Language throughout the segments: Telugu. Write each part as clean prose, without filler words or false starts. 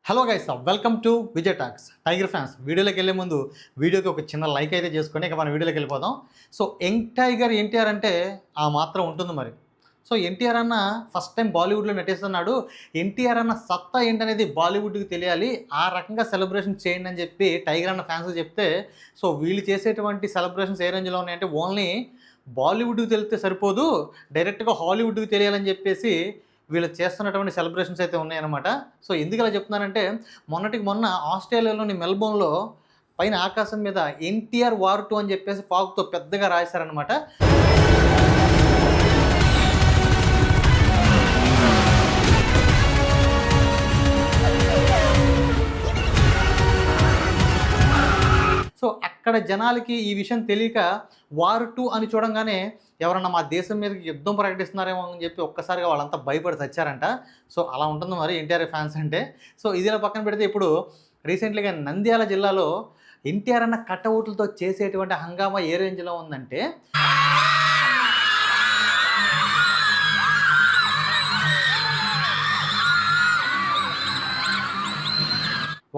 Hello guys, welcome to Vijay talks. Tiger fans వీడియోలోకి వెళ్ళే ముందు వీడియోకి ఒక చిన్న లైక్ అయితే చేసుకొని ఇక మన వీడియోలోకి వెళ్ళిపోదాం. సో యంగ్ టైగర్ ఎన్టీఆర్ అంటే ఆ మాత్రం ఉంటుంది మరి. సో ఎన్టీఆర్ అన్న ఫస్ట్ టైం బాలీవుడ్లో నటిస్తున్నాడు. ఎన్టీఆర్ అన్న సత్తా ఏంటనేది బాలీవుడ్కి తెలియాలి, ఆ రకంగా సెలబ్రేషన్ చేయండి అని చెప్పి టైగర్ అన్న ఫ్యాన్స్ చెప్తే, సో వీళ్ళు చేసేటువంటి సెలబ్రేషన్స్ ఏ రేంజ్లో ఉన్నాయంటే ఓన్లీ బాలీవుడ్కి తెలిస్తే సరిపోదు, డైరెక్ట్గా హాలీవుడ్కి తెలియాలని చెప్పేసి వీళ్ళు చేస్తున్నటువంటి సెలబ్రేషన్స్ అయితే ఉన్నాయన్నమాట. సో ఎందుకు ఇలా చెప్తున్నానంటే, మొన్నటికి మొన్న ఆస్ట్రేలియాలోని మెల్బోర్న్లో పైన ఆకాశం మీద ఎన్టీఆర్ వార్ 2 అని చెప్పేసి ఫాగ్తో పెద్దగా రాశారనమాట. సో అక్కడ జనాలకి ఈ విషయం తెలియక వార్ 2 అని చూడంగానే ఎవరన్నా మా దేశం మీదకి యుద్ధం ప్రకటిస్తున్నారేమో అని చెప్పి ఒక్కసారిగా వాళ్ళంతా భయపడి తెచ్చారంట. సో అలా ఉంటుంది మరి ఎన్టీఆర్ ఫ్యాన్స్ అంటే. సో ఇదిలా పక్కన పెడితే ఇప్పుడు రీసెంట్లీగా నంద్యాల జిల్లాలో ఎన్టీఆర్ అన్న కటౌట్లతో చేసేటువంటి హంగామా ఏ రేంజ్లో ఉందంటే,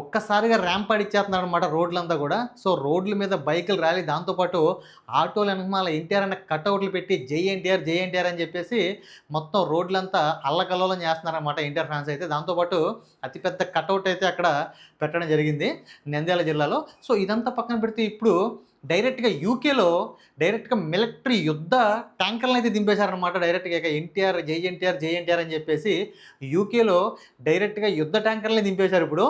ఒక్కసారిగా ర్యాంప్ అడిచ్చేస్తున్నారు అనమాట రోడ్లంతా కూడా. సో రోడ్ల మీద బైకులు ర్యాలీ, దాంతోపాటు ఆటోల వెనకమాల ఎన్టీఆర్ అన్న కట్అవుట్లు పెట్టి జై ఎన్టీఆర్ జై ఎన్టీఆర్ అని చెప్పేసి మొత్తం రోడ్లంతా అల్లకల్లోలం చేస్తున్నారనమాట ఎన్టీఆర్ ఫ్యాన్స్ అయితే. దాంతోపాటు అతిపెద్ద కట్అవుట్ అయితే అక్కడ పెట్టడం జరిగింది నంద్యాల జిల్లాలో. సో ఇదంతా పక్కన పెడితే ఇప్పుడు డైరెక్ట్గా యూకేలో డైరెక్ట్గా మిలిటరీ యుద్ధ ట్యాంకర్లను అయితే దింపేశారనమాట. డైరెక్ట్గా ఇక ఎన్టీఆర్ జై ఎన్టీఆర్ జై ఎన్టీఆర్ అని చెప్పేసి యూకేలో డైరెక్ట్గా యుద్ధ ట్యాంకర్లని దింపేశారు ఇప్పుడు.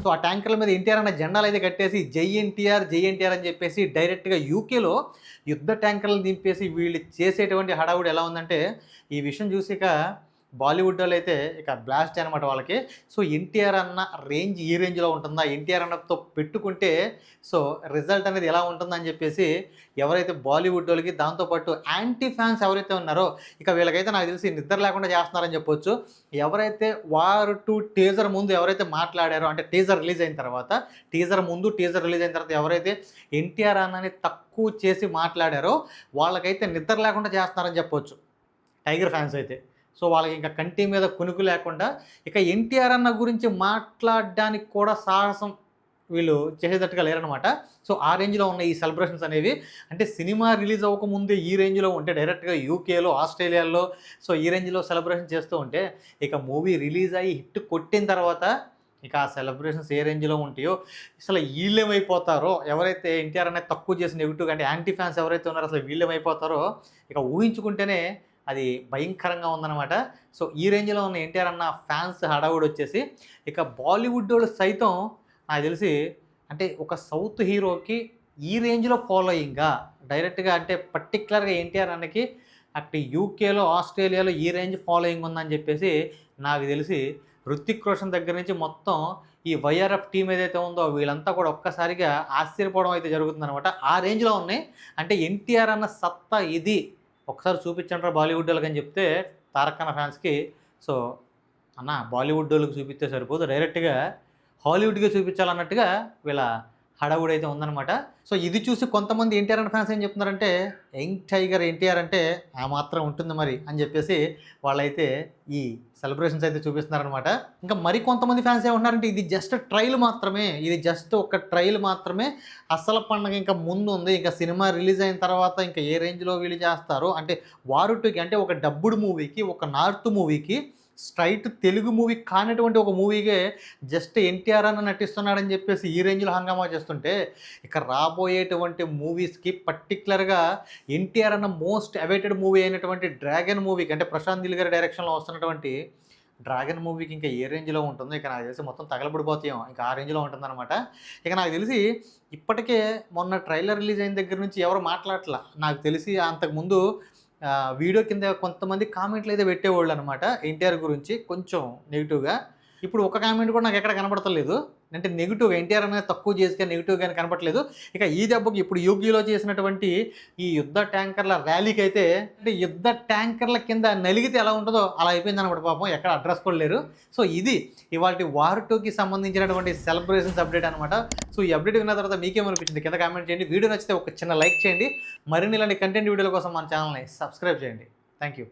సో ఆ ట్యాంకర్ల మీద ఎన్టీఆర్ అన్న జెండాలు అయితే కట్టేసి జై ఎన్టీఆర్ అని చెప్పేసి డైరెక్ట్గా యూకేలో యుద్ధ ట్యాంకర్లు దింపేసి వీళ్ళు చేసేటువంటి హడావుడి ఎలా ఉందంటే, ఈ విషయం చూసి ఇక బాలీవుడ్ వాళ్ళు అయితే ఇక బ్లాస్ట్ అనమాట వాళ్ళకి. సో ఎన్టీఆర్ అన్న రేంజ్ ఈ రేంజ్లో ఉంటుందా, ఎన్టీఆర్ అన్నతో పెట్టుకుంటే సో రిజల్ట్ అనేది ఎలా ఉంటుందని చెప్పేసి ఎవరైతే బాలీవుడ్ వాళ్ళకి, దాంతోపాటు యాంటీ ఫ్యాన్స్ ఎవరైతే ఉన్నారో ఇక వీళ్ళకైతే నాకు తెలిసి నిద్ర లేకుండా చేస్తున్నారని చెప్పొచ్చు. ఎవరైతే వార్ 2 టీజర్ ముందు ఎవరైతే మాట్లాడారో, అంటే టీజర్ రిలీజ్ అయిన తర్వాత, టీజర్ రిలీజ్ అయిన తర్వాత ఎవరైతే ఎన్టీఆర్ అన్నని తక్కువ చేసి మాట్లాడారో వాళ్ళకైతే నిద్ర లేకుండా చేస్తున్నారని చెప్పొచ్చు టైగర్ ఫ్యాన్స్ అయితే. సో వాళ్ళకి ఇంకా కంటి మీద కునుకు లేకుండా ఇక ఎన్టీఆర్ అన్న గురించి మాట్లాడడానికి కూడా సాహసం వీళ్ళు చేసేటట్టుగా లేరనమాట. సో ఆ రేంజ్లో ఉన్న ఈ సెలబ్రేషన్స్ అనేవి, అంటే సినిమా రిలీజ్ అవ్వకముందే ఈ రేంజ్లో ఉంటే, డైరెక్ట్గా యూకేలో ఆస్ట్రేలియాలో సో ఈ రేంజ్లో సెలబ్రేషన్ చేస్తూ ఉంటే, ఇక మూవీ రిలీజ్ అయ్యి హిట్ కొట్టిన తర్వాత ఇక ఆ సెలబ్రేషన్స్ ఏ రేంజ్లో ఉంటాయో, అసలు వీళ్ళేమైపోతారో, ఎవరైతే ఎన్టీఆర్ అనేది తక్కువ చేసి నెగిటివ్గా అంటే యాంటీ ఫ్యాన్స్ ఎవరైతే ఉన్నారో అసలు వీళ్ళేమైపోతారో ఇక ఊహించుకుంటేనే అది భయంకరంగా ఉందన్నమాట. సో ఈ రేంజ్లో ఉన్న ఎన్టీఆర్ అన్న ఫ్యాన్స్ హడావుడి వచ్చేసి ఇక బాలీవుడ్ వాళ్ళు సైతం నాకు తెలిసి, అంటే ఒక సౌత్ హీరోకి ఈ రేంజ్లో ఫాలోయింగ్గా డైరెక్ట్గా, అంటే పర్టికులర్గా ఎన్టీఆర్ అన్నకి అక్కడ యూకేలో ఆస్ట్రేలియాలో ఈ రేంజ్ ఫాలోయింగ్ ఉందని చెప్పేసి నాకు తెలిసి హృతిక్ రోషన్ దగ్గర నుంచి మొత్తం ఈ వైఆర్ఎఫ్ టీం ఏదైతే ఉందో వీళ్ళంతా కూడా ఒక్కసారిగా ఆశ్చర్యపోవడం అయితే జరుగుతుందన్నమాట. ఆ రేంజ్లో ఉన్నాయి. అంటే ఎన్టీఆర్ అన్న సత్తా ఇది ఒకసారి చూపించంటారా బాలీవుడ్ వాళ్ళకి అని చెప్తే, తారక్ అన్న ఫ్యాన్స్కి సో అన్న బాలీవుడ్ వాళ్ళకి చూపిస్తే సరిపోదు, డైరెక్ట్గా హాలీవుడ్గా చూపించాలన్నట్టుగా వీళ్ళ హడావుడి అయితే ఉందన్నమాట. సో ఇది చూసి కొంతమంది ఎన్టీఆర్ అన్న ఫ్యాన్స్ ఏం చెప్తున్నారంటే, యంగ్ టైగర్ ఎన్టీఆర్ అంటే ఆ మాత్రం ఉంటుంది మరి అని చెప్పేసి వాళ్ళైతే ఈ సెలబ్రేషన్స్ అయితే చూపిస్తున్నారనమాట. ఇంకా మరి కొంతమంది ఫ్యాన్స్ ఏమంటున్నారంటే, ఇది జస్ట్ ట్రైల్ మాత్రమే, ఇది జస్ట్ ఒక ట్రైల్ మాత్రమే, అసలు పండుగ ఇంకా ముందు ఉంది, ఇంకా సినిమా రిలీజ్ అయిన తర్వాత ఇంకా ఏ రేంజ్లో వీళ్ళు చేస్తారు, అంటే వార్ 2కి, అంటే ఒక డబ్బుడు మూవీకి, ఒక నార్త్ మూవీకి, స్ట్రైట్ తెలుగు మూవీ కానటువంటి ఒక మూవీకే జస్ట్ ఎన్టీఆర్ అన్న నటిస్తున్నాడని చెప్పేసి ఈ రేంజ్లో హంగామా చేస్తుంటే, ఇక రాబోయేటువంటి మూవీస్కి పర్టికులర్గా ఎన్టీఆర్ అన్న మోస్ట్ అవైటెడ్ మూవీ అయినటువంటి డ్రాగన్ మూవీకి, అంటే ప్రశాంత్ నీల్ గారి డైరెక్షన్లో వస్తున్నటువంటి డ్రాగన్ మూవీకి ఇంకా ఏ రేంజ్‌లో ఉంటుందో ఇక నాకు తెలిసి మొత్తం తగలబడిపోతాయేమో. ఇంకా ఆ రేంజ్‌లో ఉంటుందనమాట. ఇక నాకు తెలిసి ఇప్పటికే మొన్న ట్రైలర్ రిలీజ్ అయిన దగ్గర నుంచి ఎవరు మాట్లాడట్ల. నాకు తెలిసి అంతకుముందు వీడియో కింద కొంతమంది కామెంట్‌లయితే పెట్టేవాళ్ళనమాట ఎన్టీఆర్ గురించి కొంచెం నెగెటివ్‌గా. ఇప్పుడు ఒక్క కామెంట్ కూడా నాకెక్కడ కనపడతలేదు. అంటే నెగెటివ్‌గా ఎన్టీఆర్ అనేది తక్కువ చేసి గాని, నెగెటివ్ గాని కనపడట్లేదు. ఇక ఈ దెబ్బకి ఇప్పుడు యూపీలో చేసినటువంటి ఈ యుద్ధ ట్యాంకర్ల ర్యాలీకైతే అంటే యుద్ధ ట్యాంకర్ల కింద నలిగితే ఎలా ఉంటదో అలా అయిపోయిందనమాట పాపం. ఎక్కడ అడ్రస్ కూడా లేరు. సో ఇది ఇవాల్టి వార్ 2కి సంబంధించినటువంటి సెలబ్రేషన్స్ అప్డేట్ అనమాట. సో ఈ అప్డేట్ విన్న తర్వాత మీకేమనిపించింది కింద కామెంట్ చేయండి. వీడియో నచ్చితే ఒక చిన్న లైక్ చేయండి. మరిన్ని ఇలాంటి కంటెంట్ వీడియోల కోసం మన ఛానల్‌ని సబ్స్క్రైబ్ చేయండి. Thank you.